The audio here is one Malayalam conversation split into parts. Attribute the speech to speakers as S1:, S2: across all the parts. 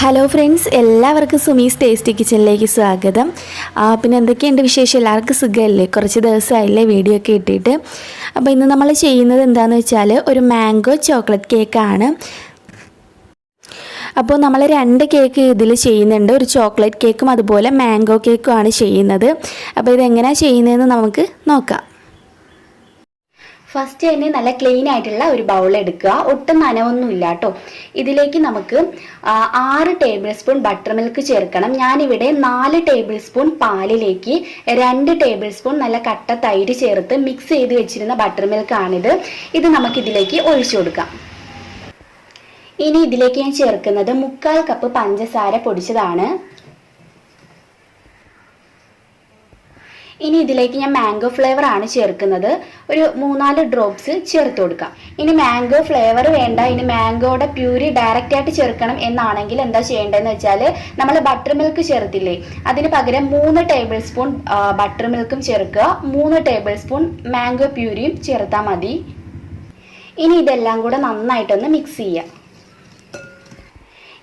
S1: ഹലോ ഫ്രണ്ട്സ്, എല്ലാവർക്കും സുമീസ് ടേസ്റ്റി കിച്ചണിലേക്ക് സ്വാഗതം. പിന്നെ എന്തൊക്കെയുണ്ട് വിശേഷം? എല്ലാവർക്കും സുഖമല്ലേ? കുറച്ച് ദിവസമായില്ലേ വീഡിയോ ഒക്കെ ഇട്ടിട്ട്. അപ്പോൾ ഇന്ന് നമ്മൾ ചെയ്യുന്നത് എന്താണെന്ന് വെച്ചാൽ ഒരു മാംഗോ ചോക്ലേറ്റ് കേക്കാണ്. അപ്പോൾ നമ്മൾ 2 കേക്ക് ഇതിൽ ചെയ്യുന്നുണ്ട്. ഒരു ചോക്ലേറ്റ് കേക്കും അതുപോലെ മാംഗോ കേക്കും ആണ് ചെയ്യുന്നത്. അപ്പോൾ ഇതെങ്ങനെയാണ് ചെയ്യുന്നതെന്ന് നമുക്ക് നോക്കാം. ഫസ്റ്റ് തന്നെ നല്ല ക്ലീൻ ആയിട്ടുള്ള ഒരു ബൗൾ എടുക്കുക. ഒട്ടും നനവൊന്നുമില്ല കേട്ടോ. ഇതിലേക്ക് നമുക്ക് 6 ടേബിൾ സ്പൂൺ ബട്ടർ മിൽക്ക് ചേർക്കണം. ഞാനിവിടെ 4 ടേബിൾ സ്പൂൺ പാലിലേക്ക് 2 ടേബിൾ സ്പൂൺ നല്ല കട്ട തൈര് ചേർത്ത് മിക്സ് ചെയ്ത് വെച്ചിരുന്ന ബട്ടർ മിൽക്ക് ആണിത്. ഇത് നമുക്കിതിലേക്ക് ഒഴിച്ചു കൊടുക്കാം. ഇനി ഇതിലേക്ക് ഞാൻ ചേർക്കുന്നത് 3/4 കപ്പ് പഞ്ചസാര പൊടിച്ചതാണ്. ഇനി ഇതിലേക്ക് ഞാൻ മാംഗോ ഫ്ലേവർ ആണ് ചേർക്കുന്നത്. ഒരു 3-4 ഡ്രോപ്സ് ചേർത്ത് കൊടുക്കാം. ഇനി മാംഗോ ഫ്ലേവർ വേണ്ട, ഇനി മാംഗോയുടെ പ്യൂരി ഡയറക്റ്റ് ആയിട്ട് ചേർക്കണം എന്നാണെങ്കിൽ എന്താ ചെയ്യേണ്ടതെന്ന് വെച്ചാൽ നമ്മൾ ബട്ടർ മിൽക്ക് ചേർത്തില്ലേ, അതിന് പകരം 3 ടേബിൾ സ്പൂൺ ബട്ടർ മിൽക്കും ചേർക്കുക, 3 ടേബിൾ സ്പൂൺ മാംഗോ പ്യൂരിയും ചേർത്താൽ മതി. ഇനി ഇതെല്ലാം കൂടെ നന്നായിട്ടൊന്ന് മിക്സ് ചെയ്യാം.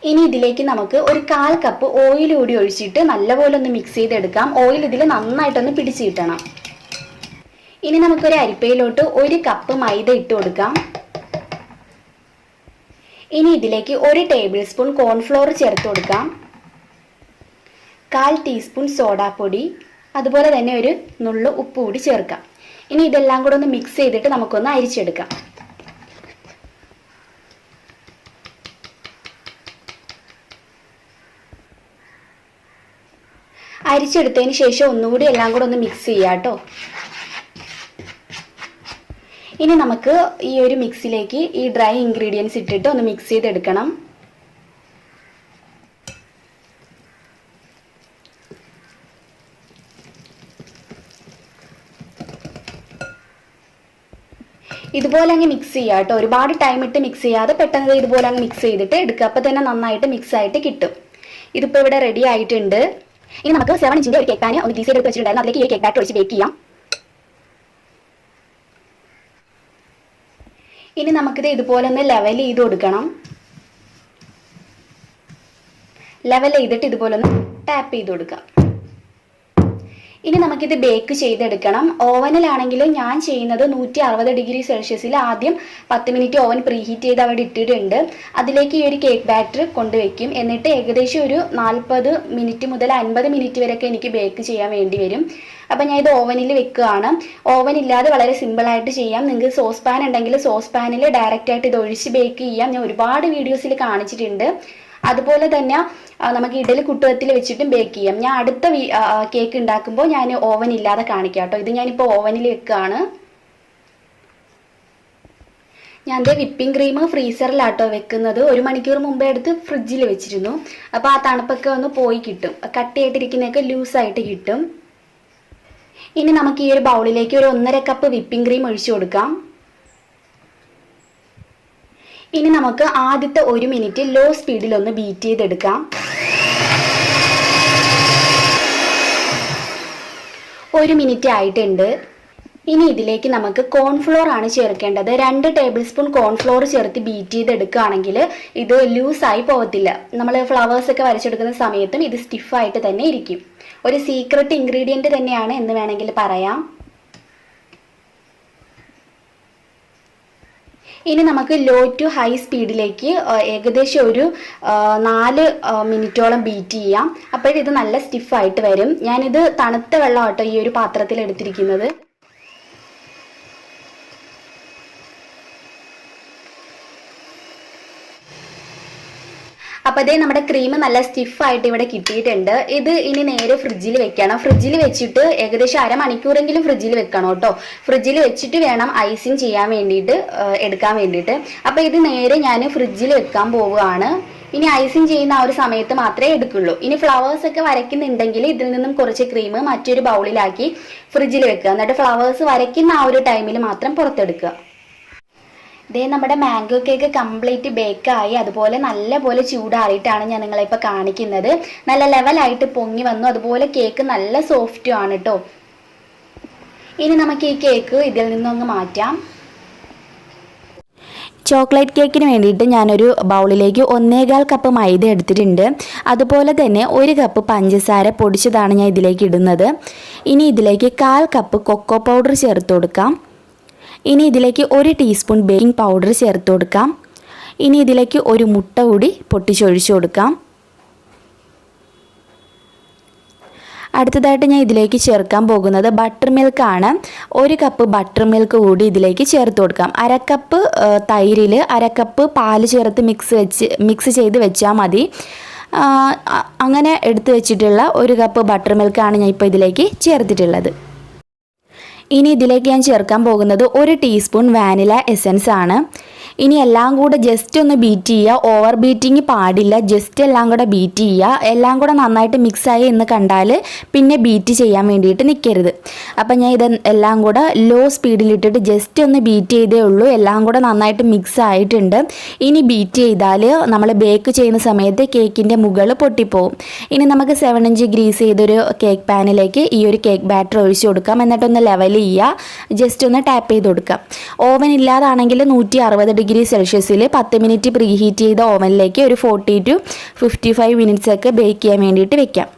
S1: ഇനി ഇതിലേക്ക് നമുക്ക് ഒരു 1/4 കപ്പ് ഓയിൽ കൂടി ഒഴിച്ചിട്ട് നല്ലപോലെ ഒന്ന് മിക്സ് ചെയ്തെടുക്കാം. ഓയിൽ ഇതിൽ നന്നായിട്ടൊന്ന് പിടിച്ച് കിട്ടണം. ഇനി നമുക്കൊരു അരിപ്പയിലോട്ട് 1 കപ്പ് മൈദ ഇട്ട് കൊടുക്കാം. ഇനി ഇതിലേക്ക് 1 ടേബിൾ സ്പൂൺ കോൺഫ്ലോർ ചേർത്ത് കൊടുക്കാം. 1/4 ടീസ്പൂൺ സോഡാപ്പൊടി, അതുപോലെ തന്നെ ഒരു നുള്ളു ഉപ്പ് കൂടി ചേർക്കാം. ഇനി ഇതെല്ലാം കൂടെ ഒന്ന് മിക്സ് ചെയ്തിട്ട് നമുക്കൊന്ന് അരിച്ചെടുക്കാം. അരിച്ചെടുത്തതിന് ശേഷം ഒന്നുകൂടി എല്ലാം കൂടെ ഒന്ന് മിക്സ് ചെയ്യാം കേട്ടോ. ഇനി നമുക്ക് ഈ ഒരു മിക്സിലേക്ക് ഈ ഡ്രൈ ഇൻഗ്രീഡിയൻസ് ഇട്ടിട്ട് ഒന്ന് മിക്സ് ചെയ്തെടുക്കണം. ഇതുപോലെ അങ്ങ് മിക്സ് ചെയ്യാം കേട്ടോ. ഒരുപാട് ടൈം ഇട്ട് മിക്സ് ചെയ്യാതെ പെട്ടെന്ന് ഇതുപോലെ അങ്ങ് മിക്സ് ചെയ്തിട്ട് എടുക്കുക. അപ്പോൾ തന്നെ നന്നായിട്ട് മിക്സ് ആയിട്ട് കിട്ടും. ഇതിപ്പോൾ ഇവിടെ റെഡി ആയിട്ടുണ്ട്. ഇനി നമുക്ക് 7 ഇഞ്ചിന്റെ ഒരു കേക്ക് പാൻ ഒന്ന് ഗ്രീസ് ചെയ്ത് വെച്ചിട്ടുണ്ടായിരുന്നു. അതിലേക്ക് ഈ കേക്ക് ബാറ്റർ ഒഴിച്ച് ബേക്ക് ചെയ്യാം. ഇനി നമുക്കിത് ഇതുപോലെ ഒന്ന് ലെവൽ ചെയ്ത് കൊടുക്കണം. ലെവൽ ചെയ്തിട്ട് ഇതുപോലെ ഒന്ന് ടാപ്പ് ചെയ്ത് കൊടുക്കാം. ഇനി നമുക്കിത് ബേക്ക് ചെയ്തെടുക്കണം. ഓവനിലാണെങ്കിൽ ഞാൻ ചെയ്യുന്നത് 160 ഡിഗ്രി സെൽഷ്യസിൽ ആദ്യം 10 മിനിറ്റ് ഓവൻ പ്രീഹീറ്റ് ചെയ്ത് അവിടെ ഇട്ടിട്ടുണ്ട്. അതിലേക്ക് ഈ ഒരു കേക്ക് ബാറ്റർ കൊണ്ടുവയ്ക്കും. എന്നിട്ട് ഏകദേശം ഒരു 40 മിനിറ്റ് മുതൽ 50 മിനിറ്റ് വരെയൊക്കെ എനിക്ക് ബേക്ക് ചെയ്യാൻ വേണ്ടി വരും. അപ്പം ഞാൻ ഇത് ഓവനിൽ വെക്കുകയാണ്. ഓവൻ ഇല്ലാതെ വളരെ സിമ്പിളായിട്ട് ചെയ്യാം. നിങ്ങൾക്ക് സോസ് പാൻ ഉണ്ടെങ്കിൽ സോസ് പാനിൽ ഡയറക്റ്റ് ആയിട്ട് ഇത് ഒഴിച്ച് ബേക്ക് ചെയ്യാം. ഞാൻ ഒരുപാട് വീഡിയോസിൽ കാണിച്ചിട്ടുണ്ട്. അതുപോലെ തന്നെ നമുക്ക് ഇഡലി കുട്ടുകത്തിൽ വെച്ചിട്ടും ബേക്ക് ചെയ്യാം. ഞാൻ അടുത്ത കേക്ക് ഉണ്ടാക്കുമ്പോൾ ഞാൻ ഓവൻ ഇല്ലാതെ കാണിക്കാം കേട്ടോ. ഇത് ഞാനിപ്പോൾ ഓവനിൽ വെക്കുകയാണ്. ഞാൻ വിപ്പിംഗ് ക്രീം ഫ്രീസറിലാട്ടോ വെക്കുന്നത്. 1 മണിക്കൂർ മുമ്പേ എടുത്ത് ഫ്രിഡ്ജിൽ വെച്ചിരുന്നു. അപ്പോൾ ആ തണുപ്പൊക്കെ ഒന്ന് പോയി കിട്ടും. കട്ടിയായിട്ടിരിക്കുന്നതൊക്കെ ലൂസായിട്ട് കിട്ടും. ഇനി നമുക്ക് ഈ ഒരു ബൗളിലേക്ക് ഒരു 1.5 കപ്പ് വിപ്പിംഗ് ക്രീം ഒഴിച്ചു കൊടുക്കാം. ഇനി നമുക്ക് ആദ്യത്തെ 1 മിനിറ്റ് ലോ സ്പീഡിൽ ഒന്ന് ബീറ്റ് ചെയ്തെടുക്കാം. 1 മിനിറ്റ് ആയിട്ടുണ്ട്. ഇനി ഇതിലേക്ക് നമുക്ക് കോൺഫ്ലോർ ആണ് ചേർക്കേണ്ടത്. 2 ടേബിൾ സ്പൂൺ കോൺഫ്ലോർ ചേർത്ത് ബീറ്റ് ചെയ്തെടുക്കുകയാണെങ്കിൽ ഇത് ലൂസായി പോകത്തില്ല. നമ്മൾ ഫ്ലവേഴ്സൊക്കെ വരച്ചെടുക്കുന്ന സമയത്തും ഇത് സ്റ്റിഫായിട്ട് തന്നെ ഇരിക്കും. ഒരു സീക്രട്ട് ഇൻഗ്രീഡിയൻറ്റ് തന്നെയാണ് എന്ന് വേണമെങ്കിൽ പറയാം. ഇനി നമുക്ക് ലോ ടു ഹൈ സ്പീഡിലേക്ക് ഏകദേശം ഒരു 4 മിനിറ്റോളം ബീറ്റ് ചെയ്യാം. അപ്പോഴിത് നല്ല സ്റ്റിഫായിട്ട് വരും. ഞാനിത് തണുത്ത വെള്ളമാട്ടോ ഈ ഒരു പാത്രത്തിൽ എടുത്തിരിക്കുന്നത്. അപ്പോൾ അതേ നമ്മുടെ ക്രീം നല്ല സ്റ്റിഫായിട്ട് ഇവിടെ കിട്ടിയിട്ടുണ്ട്. ഇത് ഇനി നേരെ ഫ്രിഡ്ജിൽ വെക്കണം. ഫ്രിഡ്ജിൽ വെച്ചിട്ട് ഏകദേശം 1/2 മണിക്കൂറെങ്കിലും ഫ്രിഡ്ജിൽ വെക്കണം കേട്ടോ. ഫ്രിഡ്ജിൽ വെച്ചിട്ട് വേണം ഐസിങ് ചെയ്യാൻ വേണ്ടിയിട്ട് എടുക്കാൻ വേണ്ടിയിട്ട്. അപ്പോൾ ഇത് നേരെ ഞാൻ ഫ്രിഡ്ജിൽ വെക്കാൻ പോവുകയാണ്. ഇനി ഐസിങ് ചെയ്യുന്ന ആ ഒരു സമയത്ത് മാത്രമേ എടുക്കുള്ളൂ. ഇനി ഫ്ലവേഴ്സ് ഒക്കെ വരയ്ക്കുന്നുണ്ടെങ്കിൽ ഇതിൽ നിന്നും കുറച്ച് ക്രീം മറ്റൊരു ബൗളിലാക്കി ഫ്രിഡ്ജിൽ വെക്കുക. എന്നിട്ട് ഫ്ലവേഴ്സ് വരയ്ക്കുന്ന ആ ഒരു ടൈമിൽ മാത്രം പുറത്തെടുക്കുക. ഇതേ നമ്മുടെ മാംഗോ കേക്ക് കംപ്ലീറ്റ് ബേക്കായി. അതുപോലെ നല്ലപോലെ ചൂടാറിയിട്ടാണ് ഞാൻ നിങ്ങളെ ഇപ്പോൾ കാണിക്കുന്നത്. നല്ല ലെവലായിട്ട് പൊങ്ങി വന്നു. അതുപോലെ കേക്ക് നല്ല സോഫ്റ്റും ആണ് കേട്ടോ. ഇനി നമുക്ക് ഈ കേക്ക് ഇതിൽ നിന്നൊന്ന് മാറ്റാം. ചോക്ലേറ്റ് കേക്കിന് വേണ്ടിയിട്ട് ഞാനൊരു ബൗളിലേക്ക് 1.25 കപ്പ് മൈദ എടുത്തിട്ടുണ്ട്. അതുപോലെ തന്നെ 1 കപ്പ് പഞ്ചസാര പൊടിച്ചതാണ് ഞാൻ ഇതിലേക്ക് ഇടുന്നത്. ഇനി ഇതിലേക്ക് 1/4 കപ്പ് കൊക്കോ പൗഡർ ചേർത്ത് കൊടുക്കാം. ഇനി ഇതിലേക്ക് 1 ടീസ്പൂൺ ബേക്കിംഗ് പൗഡർ ചേർത്ത് കൊടുക്കാം. ഇനി ഇതിലേക്ക് ഒരു മുട്ട കൂടി പൊട്ടിച്ചൊഴിച്ചു കൊടുക്കാം. അടുത്തതായിട്ട് ഞാൻ ഇതിലേക്ക് ചേർക്കാൻ പോകുന്നത് ബട്ടർ മിൽക്ക് ആണ്. 1 കപ്പ് ബട്ടർ മിൽക്ക് കൂടി ഇതിലേക്ക് ചേർത്ത് കൊടുക്കാം. 1/2 കപ്പ് തൈരിൽ 1/2 കപ്പ് പാല് ചേർത്ത് മിക്സ് ചെയ്ത് വെച്ചാൽ മതി. അങ്ങനെ എടുത്ത് വെച്ചിട്ടുള്ള 1 കപ്പ് ബട്ടർ മിൽക്കാണ് ഞാൻ ഇപ്പോൾ ഇതിലേക്ക് ചേർത്തിട്ടുള്ളത്. ഇനി ഇതിലേക്ക് ഞാൻ ചേർക്കാൻ പോകുന്നത് 1 ടീസ്പൂൺ വാനില എസൻസ് ആണ്. ഇനി എല്ലാം കൂടെ ജസ്റ്റ് ഒന്ന് ബീറ്റ് ചെയ്യുക. ഓവർ ബീറ്റിങ് പാടില്ല. ജസ്റ്റ് എല്ലാം കൂടെ ബീറ്റ് ചെയ്യുക. എല്ലാം കൂടെ നന്നായിട്ട് മിക്സായി എന്ന് കണ്ടാൽ പിന്നെ ബീറ്റ് ചെയ്യാൻ വേണ്ടിയിട്ട് നിൽക്കരുത്. അപ്പം ഞാൻ ഇത് എല്ലാം കൂടെ ലോ സ്പീഡിലിട്ടിട്ട് ജസ്റ്റ് ഒന്ന് ബീറ്റ് ചെയ്തേ ഉള്ളൂ. എല്ലാം കൂടെ നന്നായിട്ട് മിക്സ് ആയിട്ടുണ്ട്. ഇനി ബീറ്റ് ചെയ്താൽ നമ്മൾ ബേക്ക് ചെയ്യുന്ന സമയത്ത് കേക്കിൻ്റെ മുകൾ പൊട്ടിപ്പോവും. ഇനി നമുക്ക് 7 ഇഞ്ച് ഗ്രീസ് ചെയ്തൊരു കേക്ക് പാനിലേക്ക് ഈ ഒരു കേക്ക് ബാറ്റർ ഒഴിച്ചു കൊടുക്കാം. എന്നിട്ടൊന്ന് ലെവൽ ചെയ്യുക. ജസ്റ്റ് ഒന്ന് ടാപ്പ് ചെയ്ത് കൊടുക്കാം. ഓവൻ ഇല്ലാതാണെങ്കിൽ 160 ഡിഗ്രി സെൽഷ്യസിൽ 10 മിനിറ്റ് പ്രീ ഹീറ്റ് ചെയ്ത ഓവനിലേക്ക് ഒരു 40 to 55 മിനിറ്റ്സ് ഒക്കെ ബേക്ക് ചെയ്യാൻ വേണ്ടിയിട്ട് വെക്കാം.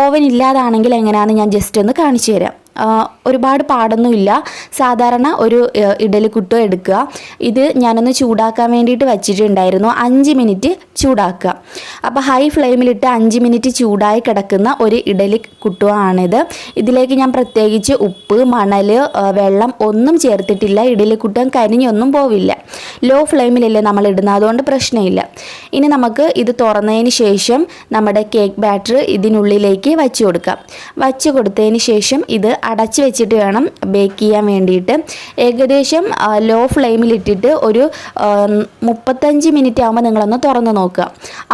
S1: ഓവൻ ഇല്ലാതാണെങ്കിൽ എങ്ങനെയാണെന്ന് ഞാൻ ജസ്റ്റ് ഒന്ന് കാണിച്ചു തരാം. ഒരുപാട് പാടൊന്നുമില്ല. സാധാരണ ഒരു ഇഡലിക്കുട്ടോ എടുക്കുക. ഇത് ഞാനൊന്ന് ചൂടാക്കാൻ വേണ്ടിയിട്ട് വച്ചിട്ടുണ്ടായിരുന്നു. 5 മിനിറ്റ് ചൂടാക്കുക. അപ്പോൾ ഹൈ ഫ്ലെയിമിലിട്ട് 5 മിനിറ്റ് ചൂടായി കിടക്കുന്ന ഒരു ഇഡലിക്കുട്ടോ ആണിത്. ഇതിലേക്ക് ഞാൻ പ്രത്യേകിച്ച് ഉപ്പ്, മണൽ, വെള്ളം ഒന്നും ചേർത്തിട്ടില്ല. ഇഡലിക്കുട്ടം കരിഞ്ഞൊന്നും പോവില്ല. ലോ ഫ്ലെയിമിലല്ലേ നമ്മൾ ഇടുന്നത്, അതുകൊണ്ട് പ്രശ്നമില്ല. ഇനി നമുക്ക് ഇത് തുറന്നതിന് ശേഷം നമ്മുടെ കേക്ക് ബാറ്റർ ഇതിനുള്ളിലേക്ക് വച്ച് കൊടുക്കാം. വച്ച് കൊടുത്തതിന് ശേഷം ഇത് അടച്ച് വെച്ചിട്ട് വേണം ബേക്ക് ചെയ്യാൻ വേണ്ടിയിട്ട്. ഏകദേശം ലോ ഫ്ലെയിമിലിട്ടിട്ട് ഒരു 35 മിനിറ്റ് ആകുമ്പോൾ നിങ്ങളൊന്ന് തുറന്ന് നോക്കുക.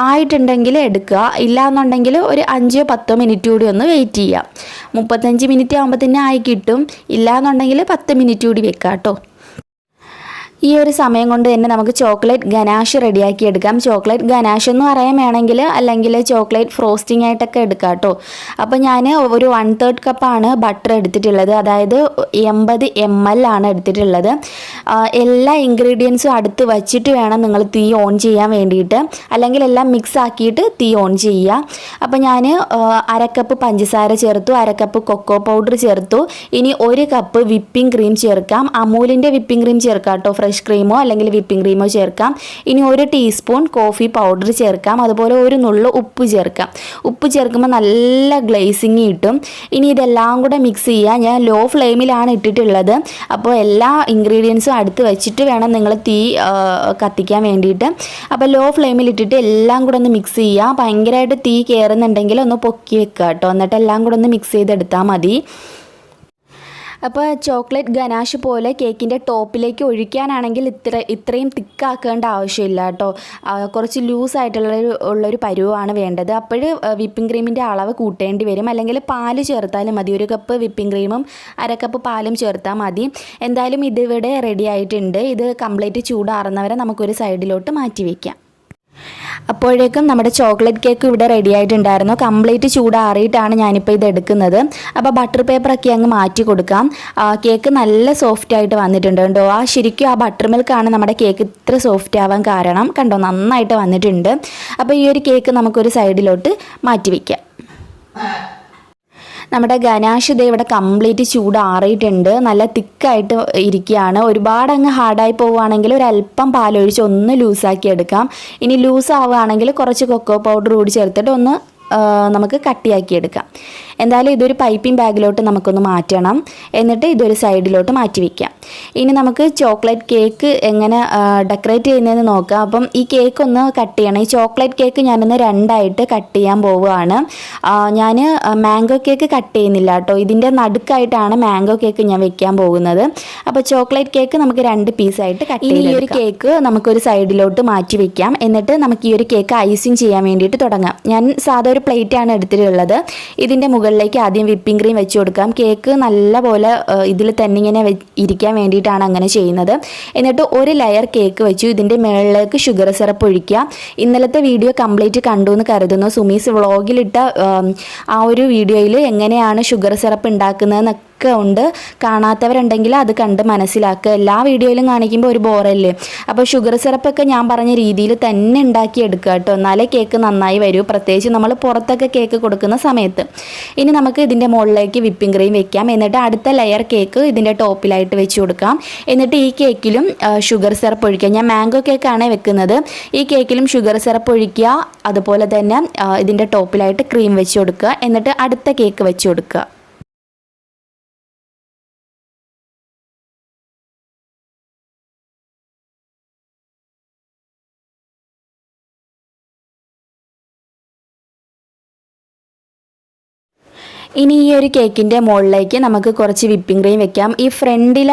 S1: ആയിട്ടുണ്ടെങ്കിൽ എടുക്കുക. ഇല്ലയെന്നുണ്ടെങ്കിൽ ഒരു 5-10 മിനിറ്റ് കൂടി ഒന്ന് വെയിറ്റ് ചെയ്യുക. 35 മിനിറ്റ് ആകുമ്പോൾ തന്നെ ആയി കിട്ടും. ഇല്ലയെന്നുണ്ടെങ്കിൽ 10 മിനിറ്റ് കൂടി വെക്കാം കേട്ടോ. ഈ ഒരു സമയം കൊണ്ട് തന്നെ നമുക്ക് ചോക്ലേറ്റ് ഗനാഷ് റെഡിയാക്കി എടുക്കാം. ചോക്ലേറ്റ് ഗനാഷ് എന്ന് പറയാൻ വേണമെങ്കിൽ അല്ലെങ്കിൽ ചോക്ലേറ്റ് ഫ്രോസ്റ്റിംഗ് ആയിട്ടൊക്കെ എടുക്കാം കേട്ടോ. അപ്പോൾ ഞാൻ ഒരു 1/3 കപ്പാണ് ബട്ടർ എടുത്തിട്ടുള്ളത്. അതായത് 80 ml ആണ് എടുത്തിട്ടുള്ളത്. എല്ലാ ഇൻഗ്രീഡിയൻസും അടുത്ത് വച്ചിട്ട് വേണം നിങ്ങൾ തീ ഓൺ ചെയ്യാൻ വേണ്ടിയിട്ട്. അല്ലെങ്കിൽ എല്ലാം മിക്സ് ആക്കിയിട്ട് തീ ഓൺ ചെയ്യുക. അപ്പോൾ ഞാൻ 1/2 കപ്പ് പഞ്ചസാര ചേർത്തു. 1/2 കപ്പ് കൊക്കോ പൗഡർ ചേർത്തു. ഇനി 1 കപ്പ് വിപ്പിംഗ് ക്രീം ചേർക്കാം. അമൂലിൻ്റെ വിപ്പിംഗ് ക്രീം ചേർക്കാം കേട്ടോ. ഫ്രഷ് ക്രീമോ അല്ലെങ്കിൽ വിപ്പിംഗ് ക്രീമോ ചേർക്കാം. ഇനി 1 ടീസ്പൂൺ കോഫി പൗഡർ ചേർക്കാം. അതുപോലെ ഒരു നുള്ളു ഉപ്പ് ചേർക്കാം. ഉപ്പ് ചേർക്കുമ്പോൾ നല്ല ഗ്ലേസിങ് കിട്ടും. ഇനി ഇതെല്ലാം കൂടെ മിക്സ് ചെയ്യുക. ഞാൻ ലോ ഫ്ലെയിമിലാണ് ഇട്ടിട്ടുള്ളത്. അപ്പോൾ എല്ലാ ഇൻഗ്രീഡിയൻസും അടുത്ത് വെച്ചിട്ട് വേണം നിങ്ങൾ തീ കത്തിക്കാൻ വേണ്ടിയിട്ട്. അപ്പോൾ ലോ ഫ്ലെയിമിൽ ഇട്ടിട്ട് എല്ലാം കൂടെ ഒന്ന് മിക്സ് ചെയ്യുക. ഭയങ്കരമായിട്ട് തീ കയറുന്നുണ്ടെങ്കിൽ ഒന്ന് പൊക്കി വെക്കുക കേട്ടോ. എന്നിട്ട് എല്ലാം കൂടെ ഒന്ന് മിക്സ് ചെയ്തെടുത്താൽ മതി. അപ്പോൾ ചോക്ലേറ്റ് ഗനാഷ് പോലെ കേക്കിൻ്റെ ടോപ്പിലേക്ക് ഒഴിക്കാനാണെങ്കിൽ ഇത്രയും തിക്കാക്കേണ്ട ആവശ്യമില്ല കേട്ടോ. കുറച്ച് ലൂസായിട്ടുള്ളൊരു പരുവമാണ് വേണ്ടത്. അപ്പോൾ വിപ്പിംഗ് ക്രീമിൻ്റെ അളവ് കൂട്ടേണ്ടി വരും. അല്ലെങ്കിൽ പാല് ചേർത്താലും മതി. 1 കപ്പ് വിപ്പിംഗ് ക്രീമും 1/2 കപ്പ് പാലും ചേർത്താൽ മതി. എന്തായാലും ഇതിവിടെ റെഡി ആയിട്ടുണ്ട്. ഇത് കംപ്ലീറ്റ് ചൂടാറുന്നവരെ നമുക്കൊരു സൈഡിലോട്ട് മാറ്റി വയ്ക്കാം. അപ്പോഴേക്കും നമ്മുടെ ചോക്ലേറ്റ് കേക്ക് ഇവിടെ റെഡി ആയിട്ടുണ്ടായിരുന്നു. കംപ്ലീറ്റ് ചൂടാറിയിട്ടാണ് ഞാനിപ്പോൾ ഇത് എടുക്കുന്നത്. അപ്പോൾ ബട്ടർ പേപ്പറൊക്കെ അങ്ങ് മാറ്റി കൊടുക്കാം. കേക്ക് നല്ല സോഫ്റ്റ് ആയിട്ട് വന്നിട്ടുണ്ട് കേട്ടോ. ശരിക്കും ആ ബട്ടർ മിൽക്കാണ് നമ്മുടെ കേക്ക് ഇത്ര സോഫ്റ്റ് ആവാൻ കാരണം. കണ്ടോ, നന്നായിട്ട് വന്നിട്ടുണ്ട്. അപ്പോൾ ഈ ഒരു കേക്ക് നമുക്കൊരു സൈഡിലോട്ട് മാറ്റി വയ്ക്കാം. നമ്മുടെ ഗനാഷ് ദേ ഇവിടെ കംപ്ലീറ്റ് ചൂടാറിയിട്ടുണ്ട്. നല്ല തിക്കായിട്ട് ഇരിക്കുകയാണ്. ഒരുപാട് അങ്ങ് ഹാർഡായി പോവുകയാണെങ്കിൽ ഒരല്പം പാലൊഴിച്ച് ഒന്ന് ലൂസാക്കി എടുക്കാം. ഇനി ലൂസ് ആവുകയാണെങ്കിൽ കുറച്ച് കൊക്കോ പൗഡർ കൂടി ചേർത്തിട്ട് ഒന്ന് നമുക്ക് കട്ടിയാക്കി എടുക്കാം. എന്തായാലും ഇതൊരു പൈപ്പിംഗ് ബാഗിലോട്ട് നമുക്കൊന്ന് മാറ്റണം. എന്നിട്ട് ഇതൊരു സൈഡിലോട്ട് മാറ്റി വയ്ക്കാം. ഇനി നമുക്ക് ചോക്ലേറ്റ് കേക്ക് എങ്ങനെ ഡെക്കറേറ്റ് ചെയ്യുന്നതെന്ന് നോക്കാം. അപ്പം ഈ കേക്ക് ഒന്ന് കട്ട് ചെയ്യണം. ഈ ചോക്ലേറ്റ് കേക്ക് ഞാനൊന്ന് 2ആയിട്ട് കട്ട് ചെയ്യാൻ പോവുകയാണ്. ഞാൻ മാംഗോ കേക്ക് കട്ട് ചെയ്യുന്നില്ല കേട്ടോ. ഇതിൻ്റെ നടുക്കായിട്ടാണ് മാംഗോ കേക്ക് ഞാൻ വെക്കാൻ പോകുന്നത്. അപ്പോൾ ചോക്ലേറ്റ് കേക്ക് നമുക്ക് 2 പീസായിട്ട് കട്ട് ചെയ്ത് ഈ ഒരു കേക്ക് നമുക്കൊരു സൈഡിലോട്ട് മാറ്റി വയ്ക്കാം. എന്നിട്ട് നമുക്ക് ഈ ഒരു കേക്ക് ഐസിങ് ചെയ്യാൻ വേണ്ടിയിട്ട് തുടങ്ങാം. ഞാൻ സാധാ ഒരു പ്ലേറ്റാണ് എടുത്തിട്ടുള്ളത്. ഇതിൻ്റെ മുകളിലേക്ക് ആദ്യം വിപ്പിംഗ് ക്രീം വെച്ച് കൊടുക്കാം. കേക്ക് നല്ലപോലെ ഇതിൽ തന്നെ ഇങ്ങനെ ഇരിക്കാൻ വേണ്ടിയിട്ടാണ് അങ്ങനെ ചെയ്യുന്നത്. എന്നിട്ട് ഒരു ലെയർ കേക്ക് വെച്ചു. ഇതിൻ്റെ മുകളിലേക്ക് ഷുഗർ സിറപ്പ് ഒഴിക്കുക. ഇന്നലത്തെ വീഡിയോ കംപ്ലീറ്റ് കണ്ടു എന്ന് കരുതുന്നു. സുമീസ് വ്ളോഗിലിട്ട ആ ഒരു വീഡിയോയിൽ എങ്ങനെയാണ് ഷുഗർ സിറപ്പ് ഉണ്ടാക്കുന്നതെന്ന് ഒക്കെ ഉണ്ട്. കാണാത്തവരുണ്ടെങ്കിൽ അത് കണ്ട് മനസ്സിലാക്കുക. എല്ലാ വീഡിയോയിലും കാണിക്കുമ്പോൾ ഒരു ബോറല്ലേ. അപ്പോൾ ഷുഗർ സിറപ്പൊക്കെ ഞാൻ പറഞ്ഞ രീതിയിൽ തന്നെ ഉണ്ടാക്കിയെടുക്കുക കേട്ടോ, എന്നാലേ കേക്ക് നന്നായി വരൂ, പ്രത്യേകിച്ച് നമ്മൾ പുറത്തൊക്കെ കേക്ക് കൊടുക്കുന്ന സമയത്ത്. ഇനി നമുക്ക് ഇതിൻ്റെ മുകളിലേക്ക് വിപ്പിംഗ് ക്രീം വെക്കാം. എന്നിട്ട് അടുത്ത ലെയർ കേക്ക് ഇതിൻ്റെ ടോപ്പിലായിട്ട് വെച്ച് കൊടുക്കാം. എന്നിട്ട് ഈ കേക്കിലും ഷുഗർ സിറപ്പ് ഒഴിക്കുക. ഞാൻ മാംഗോ കേക്കാണ് വെക്കുന്നത്. ഈ കേക്കിലും ഷുഗർ സിറപ്പ് ഒഴിക്കുക. അതുപോലെ തന്നെ ഇതിൻ്റെ ടോപ്പിലായിട്ട് ക്രീം വെച്ച് കൊടുക്കുക. എന്നിട്ട് അടുത്ത കേക്ക് വെച്ച് കൊടുക്കുക. ഇനി ഈ ഒരു കേക്കിൻ്റെ മുകളിലേക്ക് നമുക്ക് കുറച്ച് വിപ്പിംഗ് ക്രീം വെക്കാം. ഈ ഫ്രണ്ടിൽ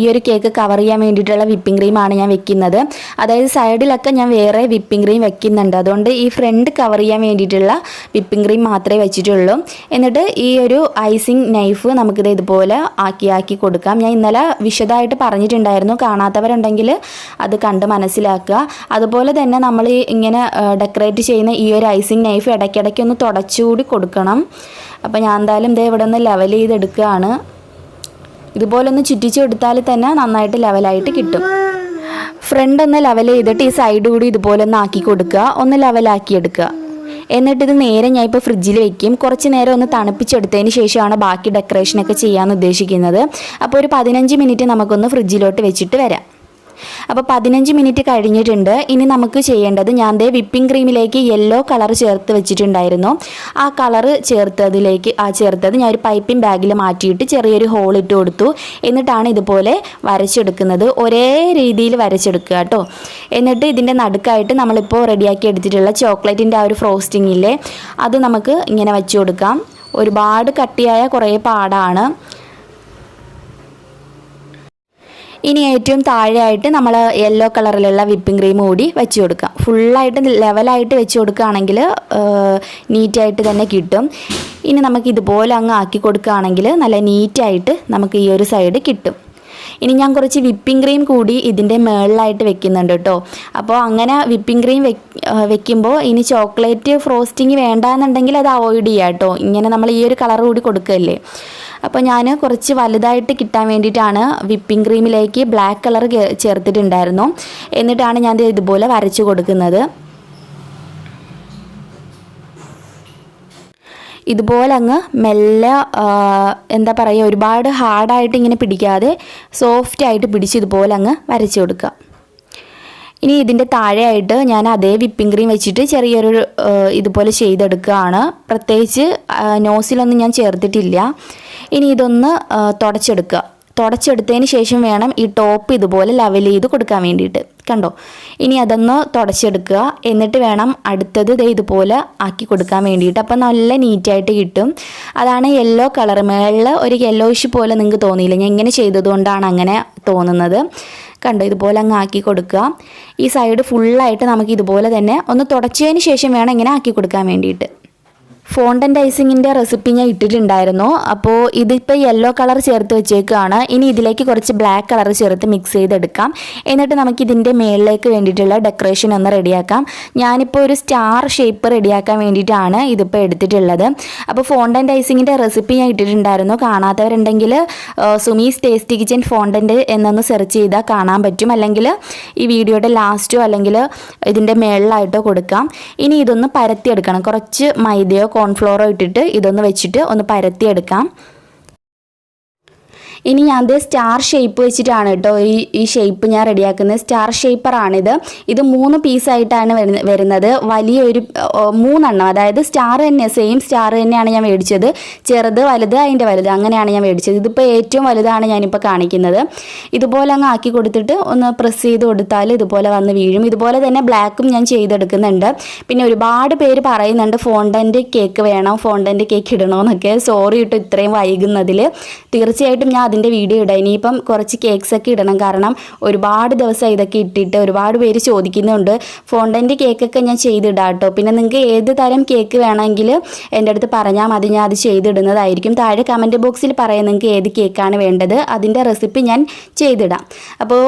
S1: ഈ ഒരു കേക്ക് കവർ ചെയ്യാൻ വേണ്ടിയിട്ടുള്ള വിപ്പിംഗ് ക്രീമാണ് ഞാൻ വെക്കുന്നത്. അതായത് സൈഡിലൊക്കെ ഞാൻ വേറെ വിപ്പിംഗ് ക്രീം വെക്കുന്നുണ്ട്. അതുകൊണ്ട് ഈ ഫ്രണ്ട് കവർ ചെയ്യാൻ വേണ്ടിയിട്ടുള്ള വിപ്പിംഗ് ക്രീം മാത്രമേ വെച്ചിട്ടുള്ളൂ. എന്നിട്ട് ഈ ഒരു ഐസിങ് നൈഫ് നമുക്കിത് ഇതുപോലെ ആക്കി കൊടുക്കാം. ഞാൻ ഇന്നലെ വിശദമായിട്ട് പറഞ്ഞിട്ടുണ്ടായിരുന്നു, കാണാത്തവരുണ്ടെങ്കിൽ അത് കണ്ട് മനസ്സിലാക്കുക. അതുപോലെ തന്നെ നമ്മൾ ഇങ്ങനെ ഡെക്കറേറ്റ് ചെയ്യുന്ന ഈ ഒരു ഐസിങ് നൈഫ് ഇടയ്ക്കിടയ്ക്ക് ഒന്ന് തുടച്ചുകൂടി കൊടുക്കണം. അപ്പോൾ ഞാൻ എന്തായാലും ദേ ഇവിടെ ഒന്ന് ലെവൽ ചെയ്തെടുക്കുകയാണ്. ഇതുപോലെ ഒന്ന് ചുറ്റിച്ച് കൊടുത്താൽ തന്നെ നന്നായിട്ട് ലെവലായിട്ട് കിട്ടും. ഫ്രണ്ട് ഒന്ന് ലെവൽ ചെയ്തിട്ട് ഈ സൈഡ് കൂടി ഇതുപോലെ ഒന്ന് ആക്കി കൊടുക്കുക, ഒന്ന് ലെവലാക്കി എടുക്കുക. എന്നിട്ട് ഇത് നേരെ ഞാൻ ഇപ്പോൾ ഫ്രിഡ്ജിൽ വെക്കും. കുറച്ച് നേരം ഒന്ന് തണുപ്പിച്ചെടുത്തതിന് ശേഷമാണ് ബാക്കി ഡെക്കറേഷനൊക്കെ ചെയ്യാമെന്ന് ഉദ്ദേശിക്കുന്നത്. അപ്പോൾ ഒരു 15 മിനിറ്റ് നമുക്കൊന്ന് ഫ്രിഡ്ജിലോട്ട് വെച്ചിട്ട് വരാം. അപ്പോൾ 15 മിനിറ്റ് കഴിഞ്ഞിട്ടുണ്ട്. ഇനി നമുക്ക് ചെയ്യേണ്ടത്, ഞാൻ ദേ വിപ്പിംഗ് ക്രീമിലേക്ക് യെല്ലോ കളർ ചേർത്ത് വെച്ചിട്ടുണ്ടായിരുന്നു. ആ കളറ് ചേർത്തത് ഞാൻ ഒരു പൈപ്പിംഗ് ബാഗിൽ മാറ്റിയിട്ട് ചെറിയൊരു ഹോൾ ഇട്ട് കൊടുത്തു. എന്നിട്ടാണ് ഇതുപോലെ വരച്ചെടുക്കുന്നത്. ഒരേ രീതിയിൽ വരച്ചെടുക്കുക കേട്ടോ. എന്നിട്ട് ഇതിൻ്റെ നടുക്കായിട്ട് നമ്മളിപ്പോൾ റെഡിയാക്കി എടുത്തിട്ടുള്ള ചോക്ലേറ്റിൻ്റെ ആ ഒരു ഫ്രോസ്റ്റിംഗ് ഇല്ലേ, അത് നമുക്ക് ഇങ്ങനെ വെച്ച് കൊടുക്കാം. ഒരുപാട് കട്ടിയായ കുറേ പാടാണ്. ഇനി ഏറ്റവും താഴെയായിട്ട് നമ്മൾ യെല്ലോ കളറിലുള്ള വിപ്പിംഗ് ക്രീം കൂടി വെച്ച് കൊടുക്കാം. ഫുള്ളായിട്ട് ലെവലായിട്ട് വെച്ച് കൊടുക്കുകയാണെങ്കിൽ നീറ്റായിട്ട് തന്നെ കിട്ടും. ഇനി നമുക്ക് ഇതുപോലെ അങ്ങ് ആക്കി കൊടുക്കുകയാണെങ്കിൽ നല്ല നീറ്റായിട്ട് നമുക്ക് ഈ ഒരു സൈഡ് കിട്ടും. ഇനി ഞാൻ കുറച്ച് വിപ്പിംഗ് ക്രീം കൂടി ഇതിൻ്റെ മുകളിലായിട്ട് വെക്കുന്നുണ്ട് കേട്ടോ. അപ്പോൾ അങ്ങനെ വിപ്പിംഗ് ക്രീം വെക്കുമ്പോൾ ഇനി ചോക്ലേറ്റ് ഫ്രോസ്റ്റിംഗ് വേണ്ടാന്നുണ്ടെങ്കിൽ അത് അവോയ്ഡ് ചെയ്യുക കേട്ടോ. ഇങ്ങനെ നമ്മൾ ഈ ഒരു കളർ കൂടി കൊടുക്കുകയല്ലേ. അപ്പോൾ ഞാൻ കുറച്ച് വലുതായിട്ട് കിട്ടാൻ വേണ്ടിയിട്ടാണ് വിപ്പിംഗ് ക്രീമിലേക്ക് ബ്ലാക്ക് കളർ ചേർത്തിട്ടുണ്ടായിരുന്നു. എന്നിട്ടാണ് ഞാൻ ഇതുപോലെ വരച്ചു കൊടുക്കുന്നത്. ഇതുപോലെ അങ്ങ് മെല്ലെ എന്താ പറയുക, ഒരുപാട് ഹാർഡായിട്ട് ഇങ്ങനെ പിടിക്കാതെ സോഫ്റ്റായിട്ട് പിടിച്ച് ഇതുപോലെ അങ്ങ് വരച്ചു കൊടുക്കുക. ഇനി ഇതിൻ്റെ താഴെയായിട്ട് ഞാൻ അതേ വിപ്പിംഗ് ക്രീം വെച്ചിട്ട് ചെറിയൊരു ഇതുപോലെ ചെയ്തെടുക്കുകയാണ്. പ്രത്യേകിച്ച് നോസിലൊന്നും ഞാൻ ചേർത്തിട്ടില്ല. ഇനി ഇതൊന്ന് തുടച്ചെടുക്കുക. തുടച്ചെടുത്തതിന് ശേഷം വേണം ഈ ടോപ്പ് ഇതുപോലെ ലെവൽ ചെയ്ത് കൊടുക്കാൻ വേണ്ടിയിട്ട്. കണ്ടോ, ഇനി അതൊന്ന് തുടച്ചെടുക്കുക. എന്നിട്ട് വേണം അടുത്തത് ഇതുപോലെ ആക്കി കൊടുക്കാൻ വേണ്ടിയിട്ട്. അപ്പം നല്ല നീറ്റായിട്ട് കിട്ടും. അതാണ് യെല്ലോ കളർ, മേളിൽ ഒരു യെല്ലോയിഷ് പോലെ നിങ്ങൾക്ക് തോന്നിയില്ല. ഞാൻ ഇങ്ങനെ ചെയ്തതുകൊണ്ടാണ് അങ്ങനെ തോന്നുന്നത്. കണ്ടോ, ഇതുപോലെ അങ്ങ് ആക്കി കൊടുക്കുക. ഈ സൈഡ് ഫുള്ളായിട്ട് നമുക്ക് ഇതുപോലെ തന്നെ ഒന്ന് തുടച്ചതിന് ശേഷം വേണം ഇങ്ങനെ ആക്കി കൊടുക്കാൻ വേണ്ടിയിട്ട്. ഫോണ്ടൻ്റ് ഐസിങ്ങിൻ്റെ റെസിപ്പി ഞാൻ ഇട്ടിട്ടുണ്ടായിരുന്നു. അപ്പോൾ ഇതിപ്പോൾ യെല്ലോ കളർ ചേർത്ത് വെച്ചേക്കുകയാണ്. ഇനി ഇതിലേക്ക് കുറച്ച് ബ്ലാക്ക് കളർ ചേർത്ത് മിക്സ് ചെയ്തെടുക്കാം. എന്നിട്ട് നമുക്കിതിൻ്റെ മേളിലേക്ക് വേണ്ടിയിട്ടുള്ള ഡെക്കറേഷൻ ഒന്ന് റെഡിയാക്കാം. ഞാനിപ്പോൾ ഒരു സ്റ്റാർ ഷേപ്പ് റെഡിയാക്കാൻ വേണ്ടിയിട്ടാണ് ഇതിപ്പോൾ എടുത്തിട്ടുള്ളത്. അപ്പോൾ ഫോണ്ടൻ്റ് ഐസിങ്ങിൻ്റെ റെസിപ്പി ഞാൻ ഇട്ടിട്ടുണ്ടായിരുന്നു. കാണാത്തവരുണ്ടെങ്കിൽ സുമീസ് ടേസ്റ്റി കിച്ചൻ ഫോണ്ടൻ്റ് എന്നൊന്ന് സെർച്ച് ചെയ്താൽ കാണാൻ പറ്റും. അല്ലെങ്കിൽ ഈ വീഡിയോയുടെ ലാസ്റ്റോ അല്ലെങ്കിൽ ഇതിൻ്റെ മേളിലായിട്ടോ കൊടുക്കാം. ഇനി ഇതൊന്ന് പരത്തിയെടുക്കണം. കുറച്ച് മൈദയോ കോൺഫ്ലോറോ ഇട്ടിട്ട് ഇതൊന്ന് വെച്ചിട്ട് ഒന്ന് പരത്തിയെടുക്കാം. ഇനി ഞാൻ സ്റ്റാർ ഷേപ്പ് വെച്ചിട്ടാണ് കേട്ടോ ഈ ഷേപ്പ് ഞാൻ റെഡിയാക്കുന്നത്. സ്റ്റാർ ഷേപ്പറാണിത്. ഇത് 3 പീസായിട്ടാണ് വരുന്നത്. വലിയൊരു 3 എണ്ണം, അതായത് സ്റ്റാർ തന്നെ, സെയിം സ്റ്റാർ തന്നെയാണ് ഞാൻ മേടിച്ചത്. ചെറുത് വലുത് അതിൻ്റെ വലുത് അങ്ങനെയാണ് ഞാൻ മേടിച്ചത്. ഇതിപ്പോൾ ഏറ്റവും വലുതാണ് ഞാനിപ്പോൾ കാണിക്കുന്നത്. ഇതുപോലെ അങ്ങ് ആക്കി കൊടുത്തിട്ട് ഒന്ന് പ്രസ് ചെയ്ത് കൊടുത്താൽ ഇതുപോലെ വന്ന് വീഴും. ഇതുപോലെ തന്നെ ബ്ലാക്കും ഞാൻ ചെയ്തെടുക്കുന്നുണ്ട്. പിന്നെ ഒരുപാട് പേര് പറയുന്നുണ്ട് ഫോണ്ടൻ്റ് കേക്ക് വേണം, ഫോണ്ടൻ്റ് കേക്ക് ഇടണമെന്നൊക്കെ. സോറി കേട്ടോ ഇത്രയും വൈകുന്നതിൽ. തീർച്ചയായിട്ടും ഞാൻ അതിൻ്റെ വീഡിയോ ഇടാം. ഇനിയിപ്പം കുറച്ച് കേക്ക്സൊക്കെ ഇടണം. കാരണം ഒരുപാട് ദിവസം ഇതൊക്കെ ഇട്ടിട്ട് ഒരുപാട് പേര് ചോദിക്കുന്നുണ്ട്. ഫോണ്ടൻ്റ് കേക്കൊക്കെ ഞാൻ ചെയ്തിടാം കേട്ടോ. പിന്നെ നിങ്ങൾക്ക് ഏത് തരം കേക്ക് വേണമെങ്കിൽ എൻ്റെ അടുത്ത് പറഞ്ഞാൽ മതി, ഞാൻ അത് ചെയ്തിടുന്നതായിരിക്കും. താഴെ കമൻറ്റ് ബോക്സിൽ പറയാം നിങ്ങൾക്ക് ഏത് കേക്കാണ് വേണ്ടത്. അതിൻ്റെ റെസിപ്പി ഞാൻ ചെയ്തിടാം. അപ്പോൾ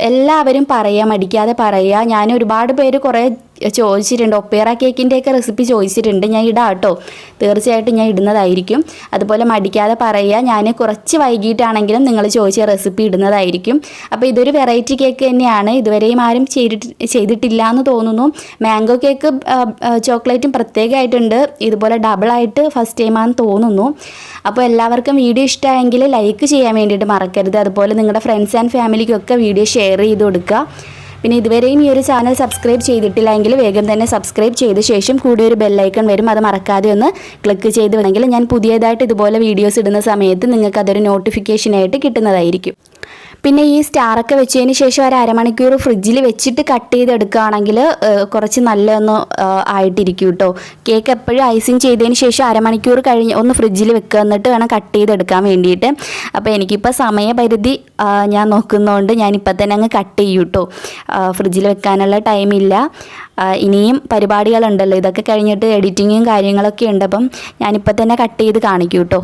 S1: എല്ലാവരും പറയുക, മടിക്കാതെ പറയുക. ഞാൻ ഒരുപാട് പേര് കുറേ ചോദിച്ചിട്ടുണ്ട്, ഒപ്പേറ കേക്കിൻ്റെയൊക്കെ റെസിപ്പി ചോദിച്ചിട്ടുണ്ട്. ഞാൻ ഇടാം കേട്ടോ, തീർച്ചയായിട്ടും ഞാൻ ഇടുന്നതായിരിക്കും. അതുപോലെ മടിക്കാതെ പറയുക, ഞാൻ കുറച്ച് വൈകിട്ടാണെങ്കിലും നിങ്ങൾ ചോദിച്ച റെസിപ്പി ഇടുന്നതായിരിക്കും. അപ്പോൾ ഇതൊരു വെറൈറ്റി കേക്ക് തന്നെയാണ്, ഇതുവരെയും ആരും ചെയ്തിട്ടില്ല എന്ന് തോന്നുന്നു. മാംഗോ കേക്ക് ചോക്ലേറ്റും പ്രത്യേകമായിട്ടുണ്ട്, ഇതുപോലെ ഡബിളായിട്ട് ഫസ്റ്റ് ടൈമാണെന്ന് തോന്നുന്നു. അപ്പോൾ എല്ലാവർക്കും വീഡിയോ ഇഷ്ടമായെങ്കിൽ ലൈക്ക് ചെയ്യാൻ വേണ്ടിയിട്ട് മറക്കരുത്. അതുപോലെ നിങ്ങളുടെ ഫ്രണ്ട്സ് ആൻഡ് ഫാമിലിക്കൊക്കെ വീഡിയോ ഷെയർ ചെയ്ത് കൊടുക്കുക. പിന്നെ ഇതുവരെയും ഈ ഒരു ചാനൽ സബ്സ്ക്രൈബ് ചെയ്തിട്ടില്ല എങ്കിൽ വേഗം തന്നെ സബ്സ്ക്രൈബ് ചെയ്ത ശേഷം കൂടെ ഒരു ബെല്ലൈക്കൺ വരും, അത് മറക്കാതെ ഒന്ന് ക്ലിക്ക് ചെയ്ത് വേണമെങ്കിൽ ഞാൻ പുതിയതായിട്ട് ഇതുപോലെ വീഡിയോസ് ഇടുന്ന സമയത്ത് നിങ്ങൾക്ക് അതൊരു നോട്ടിഫിക്കേഷനായിട്ട് കിട്ടുന്നതായിരിക്കും. പിന്നെ ഈ സ്റ്റാറൊക്കെ വെച്ചതിന് ശേഷം ഒരു അരമണിക്കൂർ ഫ്രിഡ്ജിൽ വെച്ചിട്ട് കട്ട് ചെയ്തെടുക്കുകയാണെങ്കിൽ കുറച്ച് നല്ലതൊന്ന് ആയിട്ടിരിക്കും കേട്ടോ. കേക്ക് എപ്പോഴും ഐസിങ് ചെയ്തതിന് ശേഷം അരമണിക്കൂർ കഴിഞ്ഞ് ഒന്ന് ഫ്രിഡ്ജിൽ വെക്കുക, എന്നിട്ട് വേണം കട്ട് ചെയ്തെടുക്കാൻ വേണ്ടിയിട്ട്. അപ്പോൾ എനിക്കിപ്പോൾ സമയപരിധി ഞാൻ നോക്കുന്നതുകൊണ്ട് ഞാനിപ്പോൾ തന്നെ അങ്ങ് കട്ട് ചെയ്യും കേട്ടോ, ഫ്രിഡ്ജിൽ വെക്കാനുള്ള ടൈമില്ല. ഇനിയും പരിപാടികളുണ്ടല്ലോ, ഇതൊക്കെ കഴിഞ്ഞിട്ട് എഡിറ്റിങ്ങും കാര്യങ്ങളൊക്കെ ഉണ്ട്. അപ്പം ഞാനിപ്പോൾ തന്നെ കട്ട് ചെയ്ത് കാണിക്കും കേട്ടോ.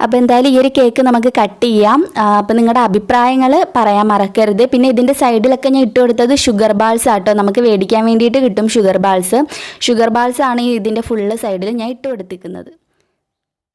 S1: അപ്പോൾ എന്തായാലും ഈ ഒരു കേക്ക് നമുക്ക് കട്ട് ചെയ്യാം. അപ്പോൾ നിങ്ങളുടെ അഭിപ്രായങ്ങൾ പറയാൻ മറക്കരുത്. പിന്നെ ഇതിൻ്റെ സൈഡിലൊക്കെ ഞാൻ ഇട്ട് കൊടുത്തത് ഷുഗർ ബാൾസ് ആട്ടോ, നമുക്ക് മേടിക്കാൻ വേണ്ടിയിട്ട് കിട്ടും ഷുഗർ ബാൾസ് ആണ് ഇതിൻ്റെ ഫുള്ള് സൈഡിൽ ഞാൻ ഇട്ട് കൊടുത്തിരിക്കുന്നത്.